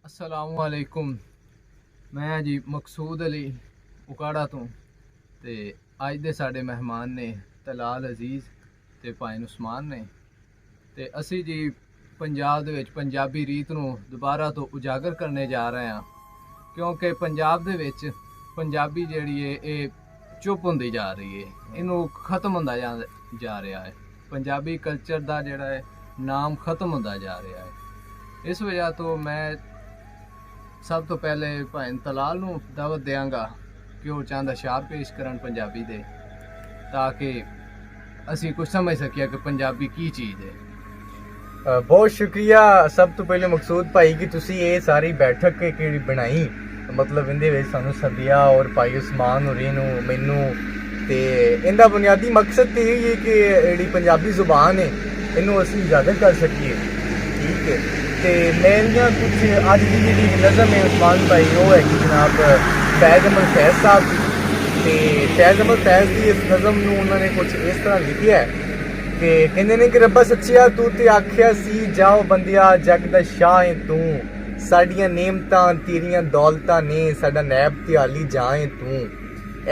असलामुअलैकुम। मैं जी मकसूद अली उकाड़ा तो ते अज दे साडे मेहमान ने तलाल अजीज़ ते भाईन उस्मान ने ते असी जी पंजाब दे विच पंजाबी रीत नूं दोबारा तो उजागर करने जा रहे हैं, क्योंकि पंजाब दे विच पंजाबी जिहड़ी है ये चुप होंदी जा रही है, इनू खत्म होंदा जा रहा है। पंजाबी कल्चर दा जिहड़ा है नाम खत्म होंदा जा रहा है। इस वजह तो मैं सब तो पहले भाईन तलाल नूं दावत देंगा कि वो चंद अशार पेश करन पंजाबी दे, ताकि असी कुछ समझ सकिए कि पंजाबी की चीज़ है। बहुत शुक्रिया सब तो पहले मकसूद भाई कि तुसी ये सारी बैठक केड़ी बनाई, मतलब इंदे विच सानू सद्दिया और भाई उस्मान होरें नूं मैनू ते इंदा बुनियादी मकसद तो यही है कि जेहड़ी पंजाबी जुबान है इनू असी उजागर कर सकिए। ठीक है, ते मेरियां कुछ अज की जी नज़म है उस्मान भाई वो है कि जनाब फैज़ अहमद फैज़ साहब की। ते फैज़ अहमद फैज़ की इस नज़म नूं उन्होंने कुछ इस तरह लिखिया है कि कहंदे ने कि रब्बा सच्चिया तू ते आखिया सी जाओ बंदिया जग दा शाह है तू, साडियां नेमतां तेरियां दौलतां ने साडा नैब ते हाली जाए तू,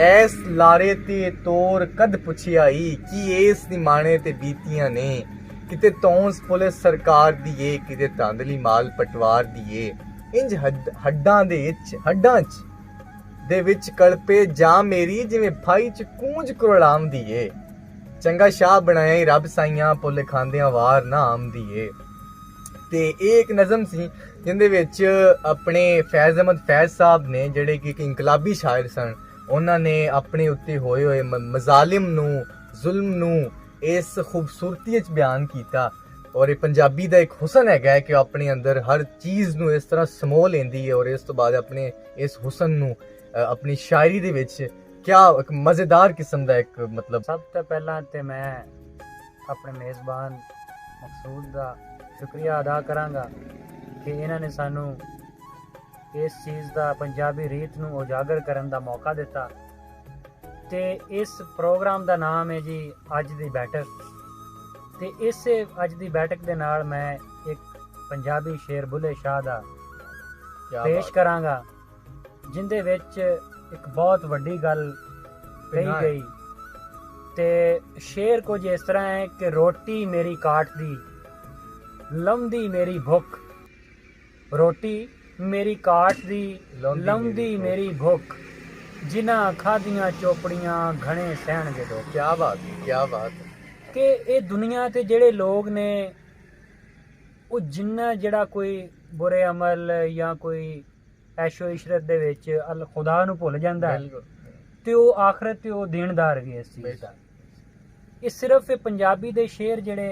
ऐस लारे ते तोर कद पुछिया ही कि एस निमाणे ते बीतियां ने, किते तौंस पुलिस सरकार दी ए किते तांदली माल पटवार दी ए, इंज हड्डां दे विच कलपे जां मेरी जिवें फाई च कूंज कुरड़ांदी ए, चंगा शाह बनाया ही रब साइयां पुल खांदियां वार ना आमदी ए। ते एक नज़म सी जिंदे विच अपने फैज़ अहमद फैज़ साहब ने जिहड़े कि इंकलाबी शायर सन, उन्होंने अपने उत्ते होए मजालिम नूं जुल्म नूं इस खूबसूरती च बयान किया। और ये पंजाबी का एक हुसन है कि अपने अंदर हर चीज़ नूं इस तरह समो लेंदी है और इस तो बाद अपने इस हुसन नूं अपनी शायरी दे विच क्या एक मज़ेदार किस्म का एक मतलब। सब तो पहला तो मैं अपने मेज़बान मकसूद का शुक्रिया अदा करांगा कि इन्होंने सानू इस चीज़ का पंजाबी रीत नूं उजागर करने का मौका दिता। ते इस प्रोग्राम का नाम है जी अज दी बैठक। ते इस अज दी बैठक के नाल मैं एक पंजाबी शेर बुले शाह दा पेश करांगा, जिंदे विच एक बहुत वड्डी गल कही गई। ते शेर कुछ इस तरह है कि रोटी मेरी काट दी लंघदी मेरी भुख, रोटी मेरी काट दी लंघदी मेरी भुख, जिन्हां खादियां चोपड़ियां घणे सहणगे दुख। क्या बात है, क्या बात है कि ये दुनिया ते जेड़े लोग ने वो जिन्ना जेड़ा कोई बुरे अमल या कोई ऐशो इशरत दे विच खुदा नूं भुल जांदा है ते वो आखरत ते वो देनदार भी इस चीज़ दा। ये सिर्फ पंजाबी दे शेर जेड़े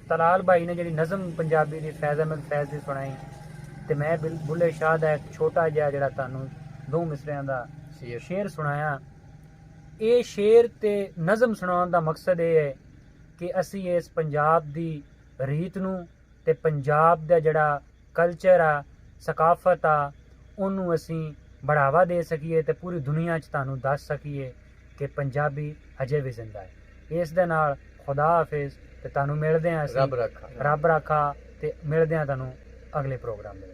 तलाल भाई ने जेड़ी नज़म पंजाबी दी फैज़ अहमद फैज़ दी सुनाई, ते मैं बुले शाह दा एक छोटा जिहा जेड़ा तुहानूं दो मिसरियां दा शेर सुनाया। ये शेर ते नज़म सुनाउण दा मकसद ये है कि असी इस पंजाब दी रीत नूं ते पंजाब दा जेड़ा कल्चर आ सकाफत आ उन्नू असी बढ़ावा दे सकीए ते पूरी दुनिया च तुहानूं दस सकीए कि पंजाबी अजे भी जिंदा है। इस दे नाल खुदा हाफिज़ ते तुहानूं मिलदे हां, रब रखा ते मिलदे हां तुहानूं अगले प्रोग्राम दे।